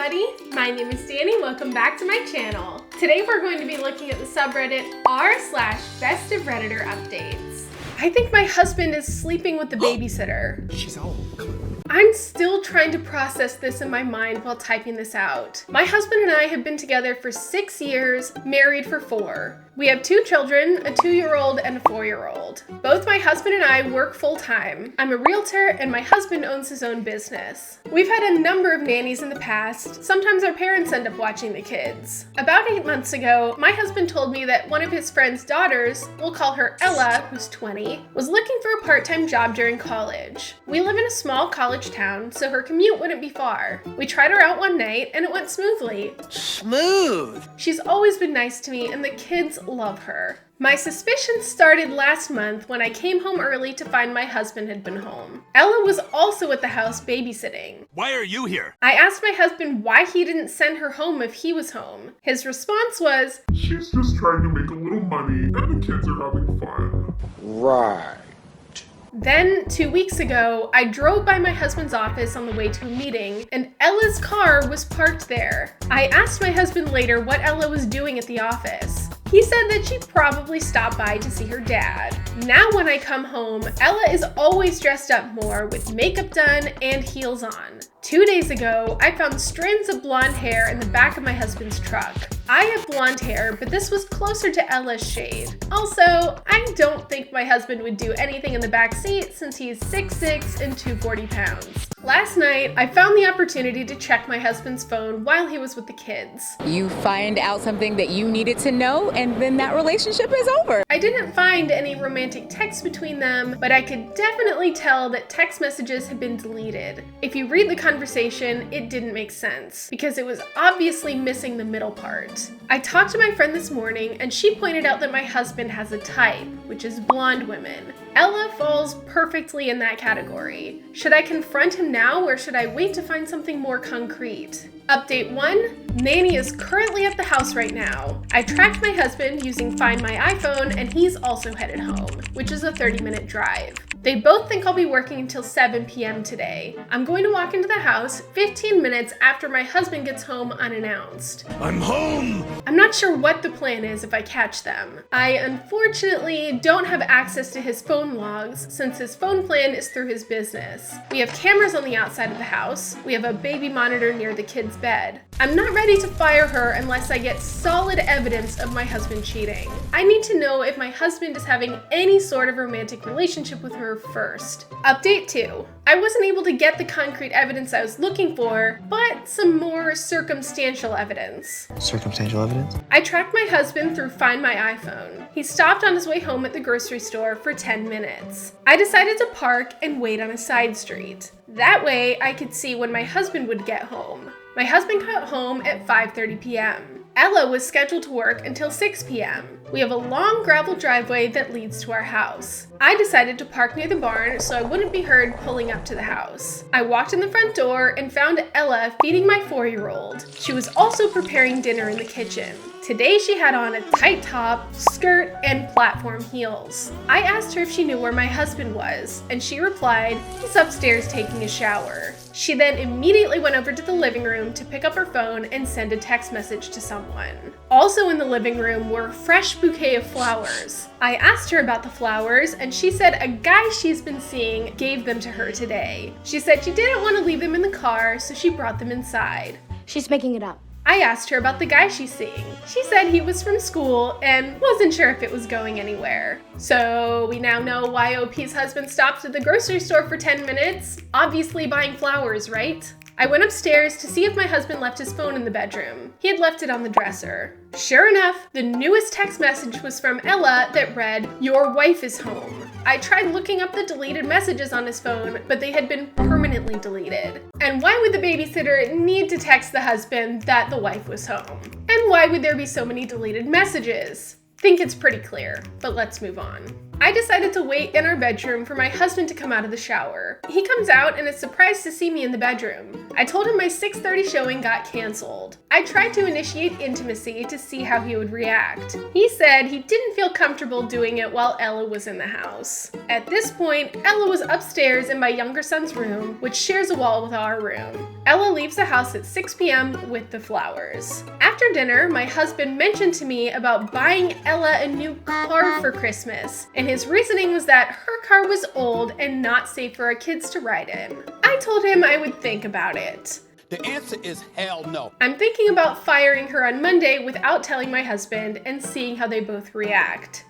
everybody, my name is Dani. Welcome back to my channel. Today we're going to be looking at the subreddit r/BestOfRedditorUpdates. I think my husband is sleeping with the babysitter. She's old. I'm still trying to process this in my mind while typing this out. My husband and I have been together for 6 years, married for 4. We have 2 children, a 2-year-old and a 4-year-old. Both my husband and I work full-time. I'm a realtor and my husband owns his own business. We've had a number of nannies in the past. Sometimes our parents end up watching the kids. About 8 months ago, my husband told me that one of his friend's daughters, we'll call her Ella, who's 20, was looking for a part-time job during college. We live in a small college town, so her commute wouldn't be far. We tried her out one night and it went smoothly. Smooth! She's always been nice to me and the kids love her. My suspicions started last month when I came home early to find my husband had been home. Ella was also at the house babysitting. Why are you here? I asked my husband why he didn't send her home if he was home. His response was, "She's just trying to make a little money and the kids are having fun." Right. Then, 2 weeks ago, I drove by my husband's office on the way to a meeting, and Ella's car was parked there. I asked my husband later what Ella was doing at the office. He said that she probably stopped by to see her dad. Now when I come home, Ella is always dressed up more with makeup done and heels on. 2 days ago, I found strands of blonde hair in the back of my husband's truck. I have blonde hair, but this was closer to Ella's shade. Also, I don't think my husband would do anything in the back seat since he's 6'6" and 240 pounds. Last night, I found the opportunity to check my husband's phone while he was with the kids. You find out something that you needed to know, and then that relationship is over. I didn't find any romantic texts between them, but I could definitely tell that text messages had been deleted. If you read the conversation, it didn't make sense, because it was obviously missing the middle part. I talked to my friend this morning, and she pointed out that my husband has a type, which is blonde women. Ella falls perfectly in that category. Should I confront him now, or should I wait to find something more concrete? Update 1, Nanny is currently at the house right now. I tracked my husband using Find My iPhone and he's also headed home, which is a 30-minute drive. They both think I'll be working until 7 p.m. today. I'm going to walk into the house 15 minutes after my husband gets home unannounced. I'm home! I'm not sure what the plan is if I catch them. I unfortunately don't have access to his phone logs since his phone plan is through his business. We have cameras on the outside of the house. We have a baby monitor near the kids' bed. I'm not ready to fire her unless I get solid evidence of my husband cheating. I need to know if my husband is having any sort of romantic relationship with her first. Update 2. I wasn't able to get the concrete evidence I was looking for, but some more circumstantial evidence. Circumstantial evidence? I tracked my husband through Find My iPhone. He stopped on his way home at the grocery store for 10 minutes. I decided to park and wait on a side street. That way I could see when my husband would get home. My husband got home at 5:30 p.m. Ella was scheduled to work until 6 p.m. We have a long gravel driveway that leads to our house. I decided to park near the barn so I wouldn't be heard pulling up to the house. I walked in the front door and found Ella feeding my 4-year-old. She was also preparing dinner in the kitchen. Today she had on a tight top, skirt, and platform heels. I asked her if she knew where my husband was, and she replied, "He's upstairs taking a shower." She then immediately went over to the living room to pick up her phone and send a text message to someone. Also in the living room were a fresh bouquet of flowers. I asked her about the flowers, and she said a guy she's been seeing gave them to her today. She said she didn't want to leave them in the car, so she brought them inside. She's making it up. I asked her about the guy she's seeing. She said he was from school and wasn't sure if it was going anywhere. So we now know why OP's husband stopped at the grocery store for 10 minutes. Obviously buying flowers, right? I went upstairs to see if my husband left his phone in the bedroom. He had left it on the dresser. Sure enough, the newest text message was from Ella that read, "Your wife is home." I tried looking up the deleted messages on his phone, but they had been permanently deleted. And why would the babysitter need to text the husband that the wife was home? And why would there be so many deleted messages? Think it's pretty clear, but let's move on. I decided to wait in our bedroom for my husband to come out of the shower. He comes out and is surprised to see me in the bedroom. I told him my 6:30 showing got canceled. I tried to initiate intimacy to see how he would react. He said he didn't feel comfortable doing it while Ella was in the house. At this point, Ella was upstairs in my younger son's room, which shares a wall with our room. Ella leaves the house at 6 p.m. with the flowers. After dinner, my husband mentioned to me about buying Ella a new car for Christmas, and his reasoning was that her car was old and not safe for our kids to ride in. I told him I would think about it. The answer is hell no. I'm thinking about firing her on Monday without telling my husband and seeing how they both react.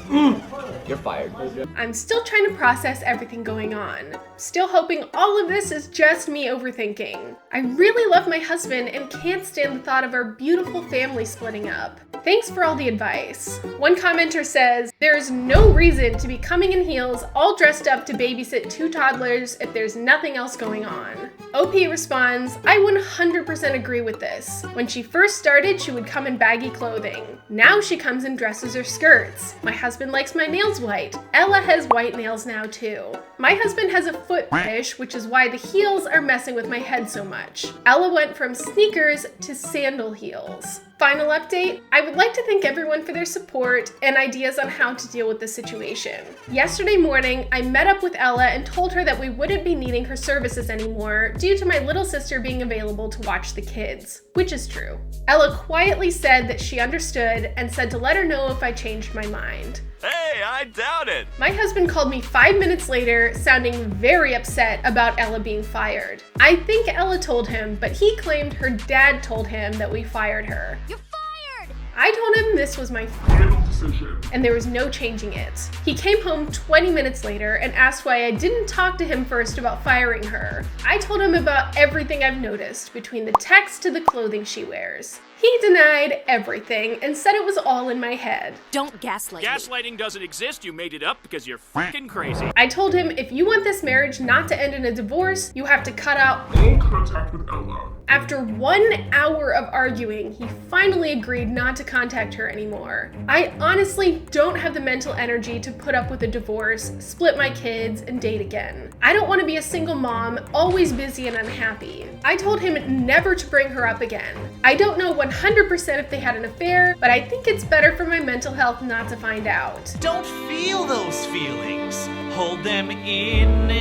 You're fired. I'm still trying to process everything going on. Still hoping all of this is just me overthinking. I really love my husband and can't stand the thought of our beautiful family splitting up. Thanks for all the advice. One commenter says, there's no reason to be coming in heels all dressed up to babysit 2 toddlers if there's nothing else going on. OP responds, I 100% agree with this. When she first started, she would come in baggy clothing. Now she comes in dresses or skirts. My husband likes my nails white. Ella has white nails now too. My husband has a foot fetish, which is why the heels are messing with my head so much. Ella went from sneakers to sandal heels. Final update, I would like to thank everyone for their support and ideas on how to deal with the situation. Yesterday morning, I met up with Ella and told her that we wouldn't be needing her services anymore due to my little sister being available to watch the kids, which is true. Ella quietly said that she understood and said to let her know if I changed my mind. Hey, I doubt it. My husband called me 5 minutes later, sounding very upset about Ella being fired. I think Ella told him, but he claimed her dad told him that we fired her. You're fired! I told him this was my Final decision. and there was no changing it. He came home 20 minutes later and asked why I didn't talk to him first about firing her. I told him about everything I've noticed, between the text to the clothing she wears. He denied everything and said it was all in my head. Don't gaslight me. Gaslighting doesn't exist. You made it up because you're freaking crazy. I told him if you want this marriage not to end in a divorce, you have to cut out. All contact with Ella. After 1 hour of arguing, he finally agreed not to contact her anymore. I honestly don't have the mental energy to put up with a divorce, split my kids, and date again. I don't want to be a single mom, always busy and unhappy. I told him never to bring her up again. I don't know 100% if they had an affair, but I think it's better for my mental health not to find out. Don't feel those feelings. Hold them in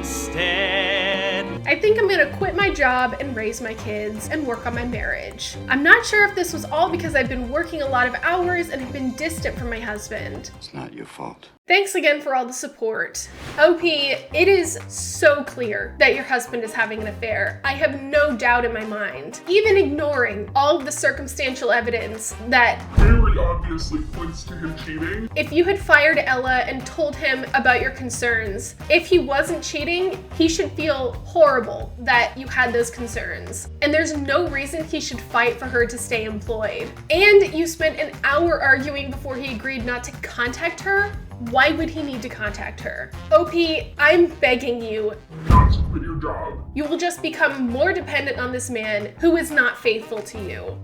instead. I think I'm gonna quit my job and raise my kids and work on my marriage. I'm not sure if this was all because I've been working a lot of hours and have been distant from my husband. It's not your fault. Thanks again for all the support. OP, it is so clear that your husband is having an affair. I have no doubt in my mind, even ignoring all of the circumstantial evidence that Very obviously points to him cheating. if you had fired Ella and told him about your concerns, if he wasn't cheating, he should feel horrible that you had those concerns. And there's no reason he should fight for her to stay employed. And you spent an hour arguing before he agreed not to contact her? Why would he need to contact her? OP, I'm begging you. Not to quit your job. You will just become more dependent on this man who is not faithful to you.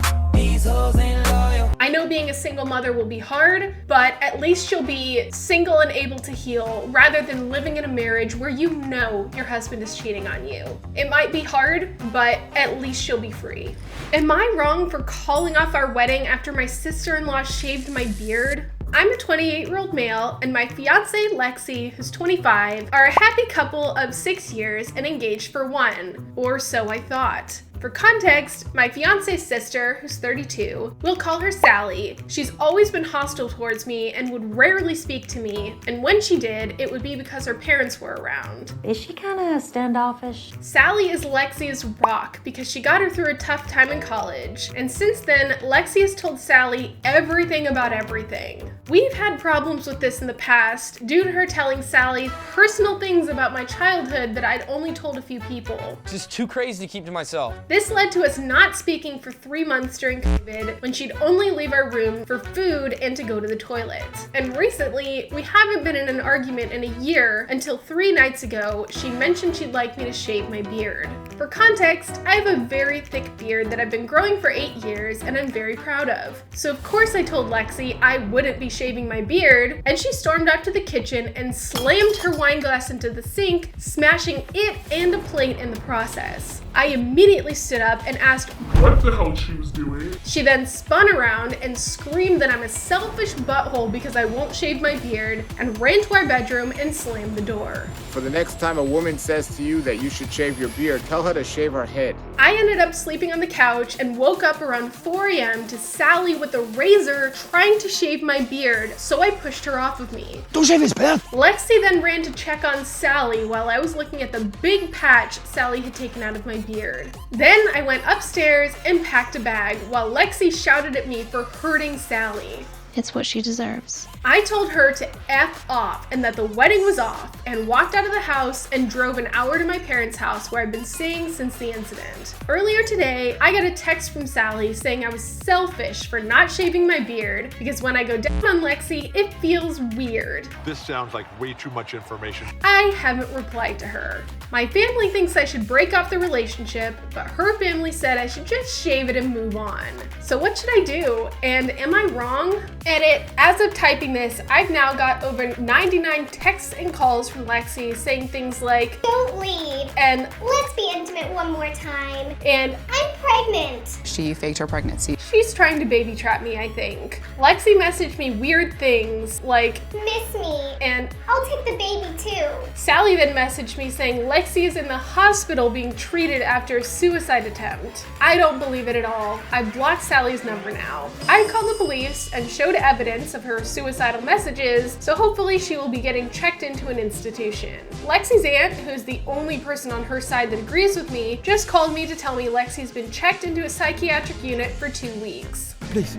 I know being a single mother will be hard, but at least you'll be single and able to heal rather than living in a marriage where you know your husband is cheating on you. It might be hard, but at least you'll be free. Am I wrong for calling off our wedding after my sister-in-law shaved my beard? I'm a 28-year-old male, and my fiance, Lexi, who's 25, are a happy couple of 6 years and engaged for 1, or so I thought. For context, my fiance's sister, who's 32, we'll call her Sally. She's always been hostile towards me and would rarely speak to me, and when she did, it would be because her parents were around. Is she kind of standoffish? Sally is Lexi's rock because she got her through a tough time in college, and since then, Lexi has told Sally everything about everything. We've had problems with this in the past due to her telling Sally personal things about my childhood that I'd only told a few people. It's just too crazy to keep to myself. This led to us not speaking for 3 months during COVID when she'd only leave our room for food and to go to the toilet. And recently, we haven't been in an argument in a year until 3 nights ago, she mentioned she'd like me to shave my beard. For context, I have a very thick beard that I've been growing for 8 years and I'm very proud of. So of course I told Lexi I wouldn't be shaving my beard, and she stormed out to the kitchen and slammed her wine glass into the sink, smashing it and a plate in the process. I immediately stood up and asked what the hell she was doing. She then spun around and screamed that I'm a selfish butthole because I won't shave my beard, and ran to our bedroom and slammed the door. For the next time a woman says to you that you should shave your beard, tell her to shave her head. I ended up sleeping on the couch and woke up around 4 a.m. to Sally with a razor trying to shave my beard, so I pushed her off of me. Don't shave his beard. Lexi then ran to check on Sally while I was looking at the big patch Sally had taken out of my beard. Then I went upstairs and packed a bag while Lexi shouted at me for hurting Sally. It's what she deserves. I told her to F off and that the wedding was off, and walked out of the house and drove an hour to my parents' house where I've been staying since the incident. Earlier today, I got a text from Sally saying I was selfish for not shaving my beard because when I go down on Lexi, it feels weird. This sounds like way too much information. I haven't replied to her. My family thinks I should break off the relationship, but her family said I should just shave it and move on. So what should I do? And am I wrong? Edit, as of typing this, I've now got over 99 texts and calls from Lexi saying things like, "Don't leave," and "Let's be intimate one more time," and "I'm pregnant." She faked her pregnancy. She's trying to baby trap me, I think. Lexi messaged me weird things like, "Miss me," and "I'll take the baby too." Sally then messaged me saying Lexi is in the hospital being treated after a suicide attempt. I don't believe it at all. I've blocked Sally's number now. I called the police and showed evidence of her suicidal messages, so hopefully she will be getting checked into an institution. Lexi's aunt, who's the only person on her side that agrees with me, just called me to tell me Lexi's been checked into a psychiatric unit for 2 weeks. Please.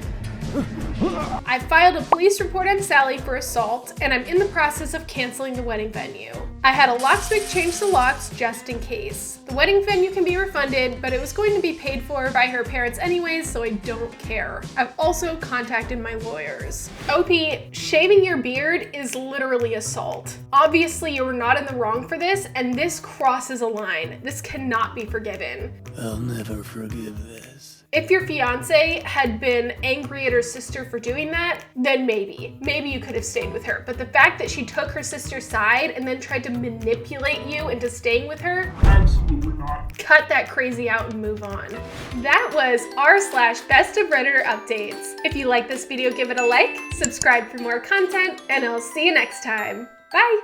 I filed a police report on Sally for assault, and I'm in the process of canceling the wedding venue. I had a locksmith change the locks just in case. The wedding venue can be refunded, but it was going to be paid for by her parents anyways, so I don't care. I've also contacted my lawyers. OP, shaving your beard is literally assault. Obviously, you were not in the wrong for this, and this crosses a line. This cannot be forgiven. I'll never forgive this. If your fiance had been angry at her sister for doing that, then maybe you could have stayed with her. But the fact that she took her sister's side and then tried to manipulate you into staying with her, Absolutely not. cut that crazy out and move on. That was r/BestOfRedditorUpdates. If you like this video, give it a like, subscribe for more content, and I'll see you next time. Bye.